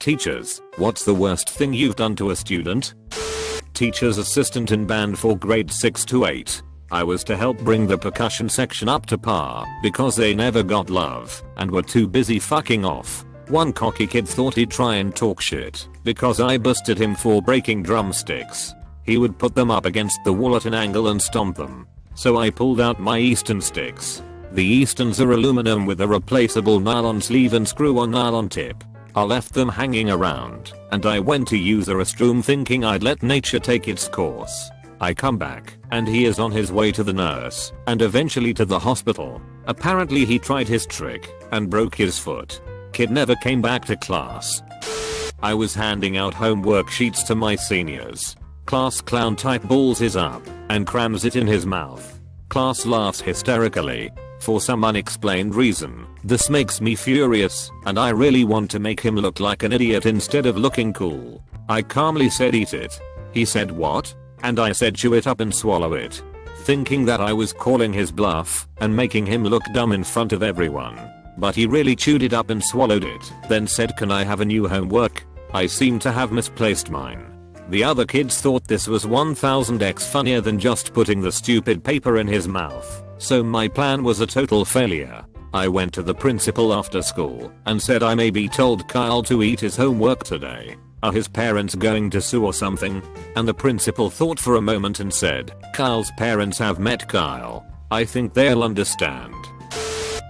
Teachers, what's the worst thing you've done to a student? Teacher's assistant in band for grades 6 to 8. I was to help bring the percussion section up to par because they never got love and were too busy fucking off. One cocky kid thought he'd try and talk shit because I busted him for breaking drumsticks. He would put them up against the wall at an angle and stomp them. So I pulled out my Easton sticks. The Eastons are aluminum with a replaceable nylon sleeve and screw-on nylon tip. I left them hanging around and I went to use the restroom thinking I'd let nature take its course. I come back and he is on his way to the nurse and eventually to the hospital. Apparently he tried his trick and broke his foot. Kid never came back to class. I was handing out homework sheets to my seniors. Class clown type balls his up and crams it in his mouth. Class laughs hysterically. For some unexplained reason, this makes me furious and I really want to make him look like an idiot instead of looking cool. I calmly said eat it. He said what? And I said chew it up and swallow it. Thinking that I was calling his bluff and making him look dumb in front of everyone. But he really chewed it up and swallowed it, then said can I have a new homework? I seem to have misplaced mine. The other kids thought this was 1000x funnier than just putting the stupid paper in his mouth, so my plan was a total failure. I went to the principal after school and said I maybe told Kyle to eat his homework today. Are his parents going to sue or something? And the principal thought for a moment and said, Kyle's parents have met Kyle. I think they'll understand.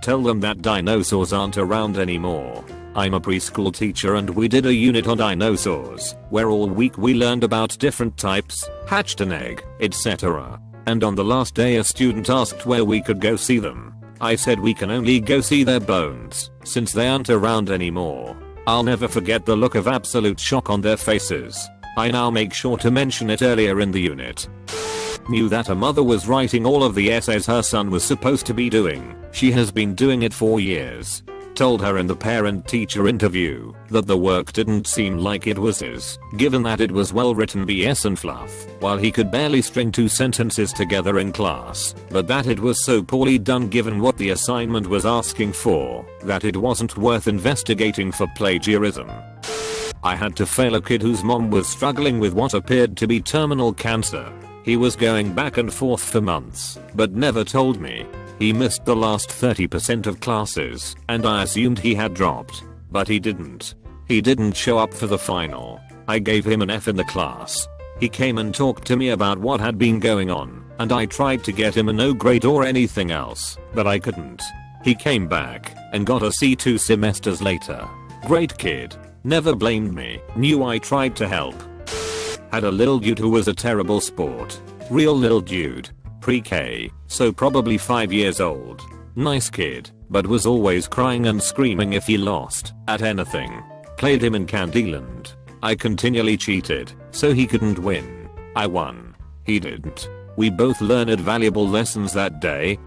Tell them that dinosaurs aren't around anymore. I'm a preschool teacher and we did a unit on dinosaurs, where all week we learned about different types, hatched an egg, etc. And on the last day a student asked where we could go see them. I said we can only go see their bones, since they aren't around anymore. I'll never forget the look of absolute shock on their faces. I now make sure to mention it earlier in the unit. Knew that a mother was writing all of the essays her son was supposed to be doing. She has been doing it for years. Told her in the parent-teacher interview that the work didn't seem like it was his, given that it was well written BS and fluff, while he could barely string 2 sentences together in class, but that it was so poorly done given what the assignment was asking for, that it wasn't worth investigating for plagiarism. I had to fail a kid whose mom was struggling with what appeared to be terminal cancer. He was going back and forth for months, but never told me. He missed the last 30% of classes, and I assumed he had dropped. But he didn't. He didn't show up for the final. I gave him an F in the class. He came and talked to me about what had been going on, and I tried to get him a no grade or anything else, but I couldn't. He came back and got a C 2 semesters later. Great kid. Never blamed me, knew I tried to help. Had a little dude who was a terrible sport. Real little dude. Pre-K, so probably 5 years old. Nice kid, but was always crying and screaming if he lost at anything. Played him in Candyland. I continually cheated, so he couldn't win. I won. He didn't. We both learned valuable lessons that day.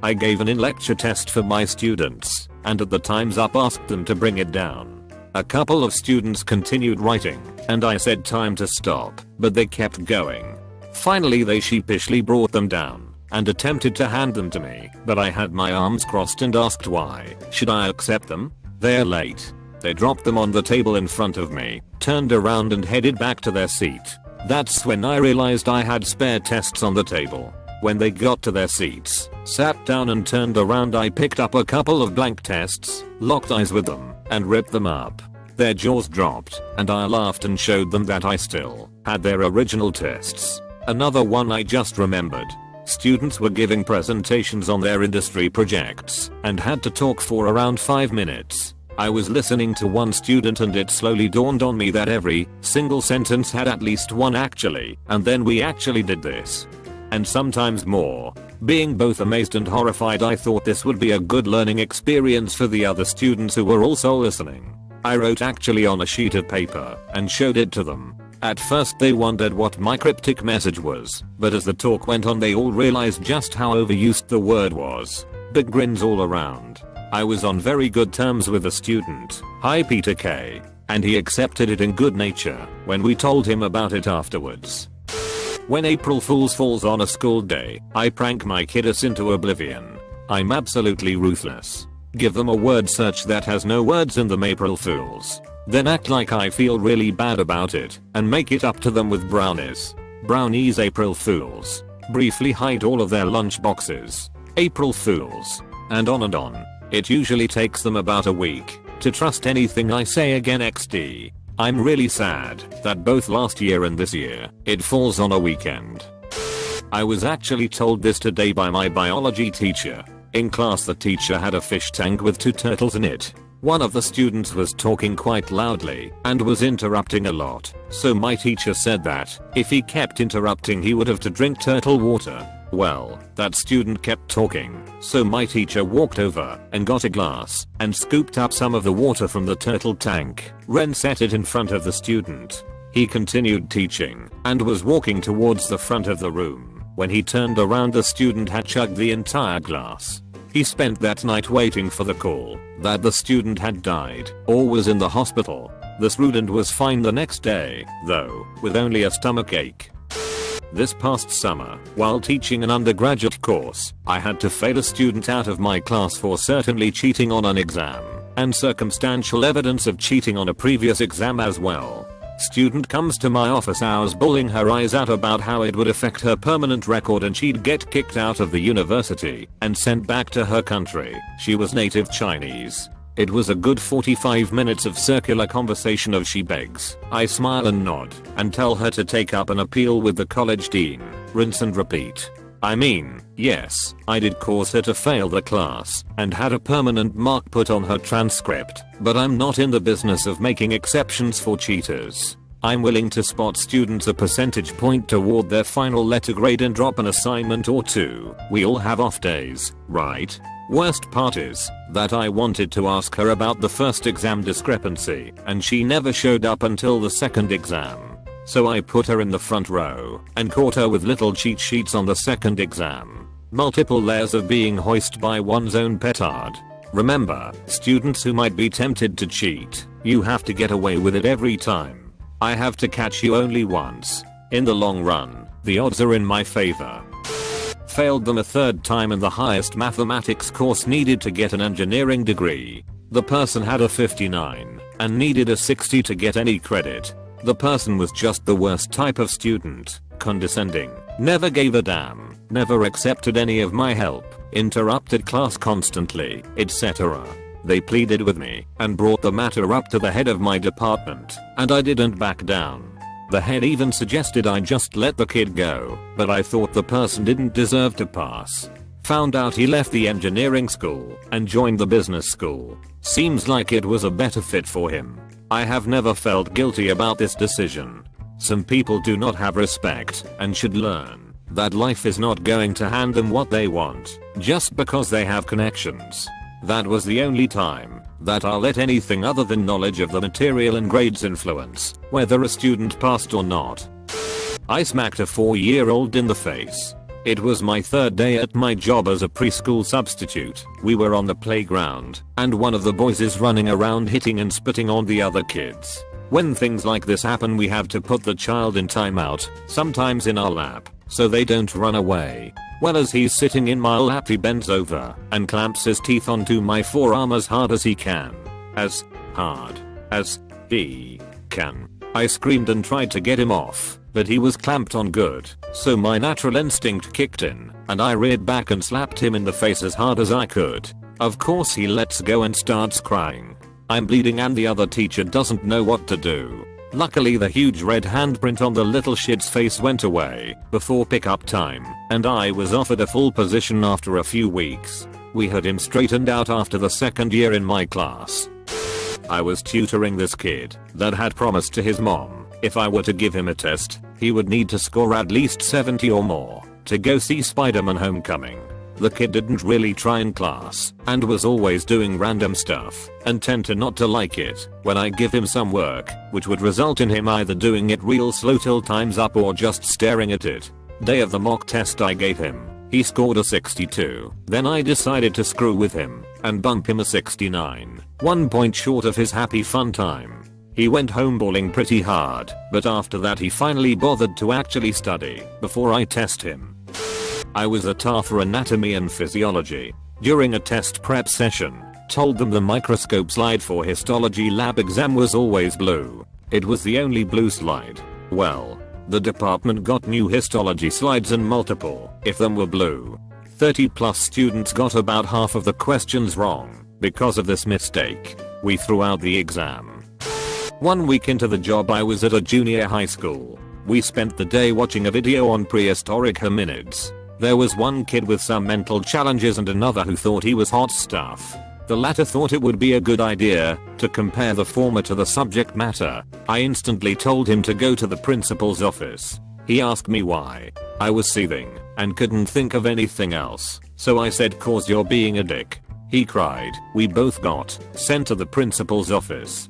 I gave an in-lecture test for my students, and at the time's up asked them to bring it down. A couple of students continued writing, and I said time to stop, but they kept going. Finally they sheepishly brought them down, and attempted to hand them to me, but I had my arms crossed and asked why. Should I accept them? They're late. They dropped them on the table in front of me, turned around and headed back to their seat. That's when I realized I had spare tests on the table. When they got to their seats, sat down and turned around, I picked up a couple of blank tests, locked eyes with them, and ripped them up. Their jaws dropped, and I laughed and showed them that I still had their original tests. Another one I just remembered. Students were giving presentations on their industry projects, and had to talk for around 5 minutes. I was listening to one student and it slowly dawned on me that every single sentence had at least one actually, and then we actually did this. And sometimes more. Being both amazed and horrified, I thought this would be a good learning experience for the other students who were also listening. I wrote actually on a sheet of paper and showed it to them. At first they wondered what my cryptic message was, but as the talk went on they all realized just how overused the word was. Big grins all around. I was on very good terms with the student, hi Peter K, and he accepted it in good nature when we told him about it afterwards. When April Fool's falls on a school day, I prank my kiddos into oblivion. I'm absolutely ruthless. Give them a word search that has no words in them. April Fools. then act like I feel really bad about it and make it up to them with brownies. Brownies April Fools. Briefly hide all of their lunch boxes. April Fools. And on and on. It usually takes them about a week to trust anything I say again XD. I'm really sad that both last year and this year, it falls on a weekend. I was actually told this today by my biology teacher. In class the teacher had a fish tank with 2 turtles in it. One of the students was talking quite loudly and was interrupting a lot, so my teacher said that if he kept interrupting he would have to drink turtle water. Well, that student kept talking, so my teacher walked over and got a glass and scooped up some of the water from the turtle tank, then set it in front of the student. He continued teaching and was walking towards the front of the room. When he turned around the student had chugged the entire glass. He spent that night waiting for the call that the student had died or was in the hospital. The student was fine the next day, though, with only a stomach ache. This past summer, while teaching an undergraduate course, I had to fail a student out of my class for certainly cheating on an exam, and circumstantial evidence of cheating on a previous exam as well. Student comes to my office hours bawling her eyes out about how it would affect her permanent record and she'd get kicked out of the university and sent back to her country. She was native Chinese. It was a good 45 minutes of circular conversation of she begs. I smile and nod and tell her to take up an appeal with the college dean. Rinse and repeat. I mean, yes, I did cause her to fail the class and had a permanent mark put on her transcript, but I'm not in the business of making exceptions for cheaters. I'm willing to spot students a percentage point toward their final letter grade and drop an assignment or 2. We all have off days, right? Worst part is that I wanted to ask her about the first exam discrepancy and she never showed up until the second exam. So I put her in the front row and caught her with little cheat sheets on the second exam. Multiple layers of being hoisted by one's own petard. Remember, students who might be tempted to cheat, you have to get away with it every time. I have to catch you only once. In the long run, the odds are in my favor. Failed them a 3rd time in the highest mathematics course needed to get an engineering degree. The person had a 59 and needed a 60 to get any credit. The person was just the worst type of student, condescending, never gave a damn, never accepted any of my help, interrupted class constantly, etc. They pleaded with me and brought the matter up to the head of my department, and I didn't back down. The head even suggested I just let the kid go, but I thought the person didn't deserve to pass. Found out he left the engineering school and joined the business school. Seems like it was a better fit for him. I have never felt guilty about this decision. Some people do not have respect and should learn that life is not going to hand them what they want just because they have connections. That was the only time that I'll let anything other than knowledge of the material and grades influence whether a student passed or not. I smacked a 4-year-old in the face. It was my 3rd day at my job as a preschool substitute. We were on the playground, and one of the boys is running around hitting and spitting on the other kids. When things like this happen we have to put the child in timeout, sometimes in our lap, so they don't run away. Well, as he's sitting in my lap he bends over and clamps his teeth onto my forearm as hard as he can. As hard as he can. I screamed and tried to get him off, but he was clamped on good, so my natural instinct kicked in, and I reared back and slapped him in the face as hard as I could. Of course he lets go and starts crying. I'm bleeding and the other teacher doesn't know what to do. Luckily the huge red handprint on the little shit's face went away before pickup time, and I was offered a full position after a few weeks. We had him straightened out after the 2nd year in my class. I was tutoring this kid that had promised to his mom if I were to give him a test, he would need to score at least 70 or more to go see Spider-Man Homecoming. The kid didn't really try in class and was always doing random stuff and tend to not to like it when I give him some work, which would result in him either doing it real slow till time's up or just staring at it. Day of the mock test I gave him, he scored a 62. Then I decided to screw with him and bump him a 69, 1 point short of his happy fun time. He went home bawling pretty hard, but after that he finally bothered to actually study before I test him. I was a tar for anatomy and physiology. During a test prep session, Told them the microscope slide for histology lab exam was always blue. It was the only blue slide. Well, the department got new histology slides and multiple, if them were blue. 30 plus students got about half of the questions wrong. Because of this mistake, we threw out the exam. 1 week into the job I was at a junior high school. We spent the day watching a video on prehistoric hominids. There was one kid with some mental challenges and another who thought he was hot stuff. The latter thought it would be a good idea to compare the former to the subject matter. I instantly told him to go to the principal's office. He asked me why. I was seething and couldn't think of anything else, so I said, "'Cause you're being a dick." He cried. We both got sent to the principal's office.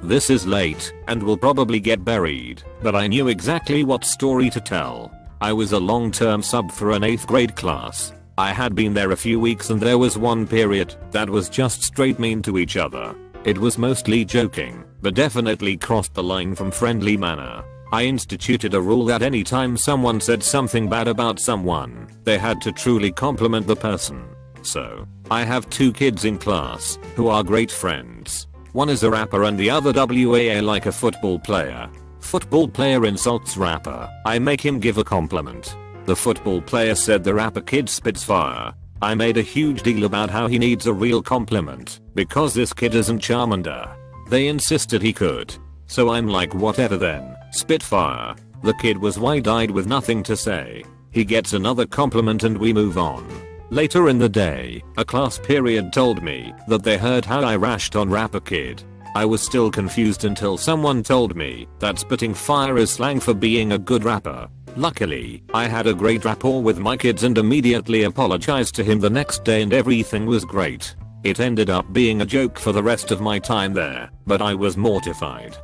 This is late and will probably get buried, but I knew exactly what story to tell. I was a long-term sub for an 8th grade class. I had been there a few weeks and there was one period that was just straight mean to each other. It was mostly joking, but definitely crossed the line from friendly manner. I instituted a rule that anytime someone said something bad about someone, they had to truly compliment the person. So, I have 2 kids in class who are great friends. One is a rapper and the other WAA like a football player. Football player insults rapper. I make him give a compliment. The football player said the rapper kid spits fire. I made a huge deal about how he needs a real compliment because this kid isn't Charmander. They insisted he could. So I'm like, whatever then, spit fire. The kid was wide-eyed with nothing to say. He gets another compliment and we move on. Later in the day, a class period told me that they heard how I rashed on rapper kid. I was still confused until someone told me that spitting fire is slang for being a good rapper. Luckily, I had a great rapport with my kids and immediately apologized to him the next day and everything was great. It ended up being a joke for the rest of my time there, but I was mortified.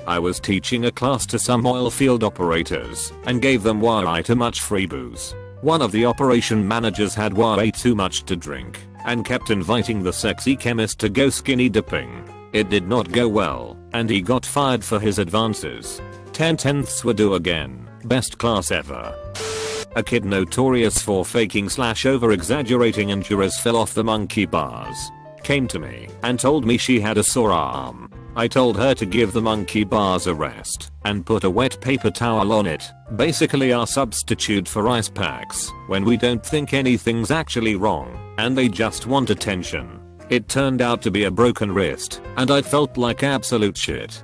I was teaching a class to some oil field operators and gave them way too much free booze. One of the operation managers had way too much to drink and kept inviting the sexy chemist to go skinny dipping. It did not go well, and he got fired for his advances. 10/10ths were due again. Best class ever. A kid notorious for faking / over exaggerating injuries fell off the monkey bars. Came to me and told me she had a sore arm. I told her to give the monkey bars a rest and put a wet paper towel on it. Basically our substitute for ice packs when we don't think anything's actually wrong and they just want attention. It turned out to be a broken wrist and I felt like absolute shit.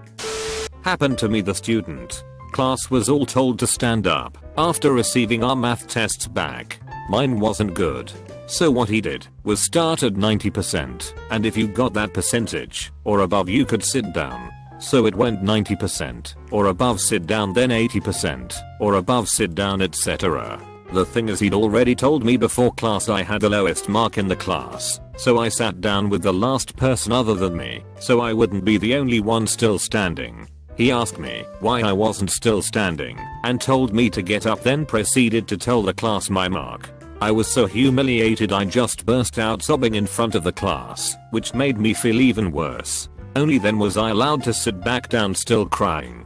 Happened to me the student. Class was all told to stand up after receiving our math tests back. Mine wasn't good. So what he did was start at 90% and if you got that percentage or above you could sit down. So it went 90% or above sit down, then 80% or above sit down, etc. The thing is, he'd already told me before class I had the lowest mark in the class. So I sat down with the last person other than me so I wouldn't be the only one still standing. He asked me why I wasn't still standing and told me to get up, then proceeded to tell the class my mark. I was so humiliated I just burst out sobbing in front of the class, which made me feel even worse. Only then was I allowed to sit back down still crying.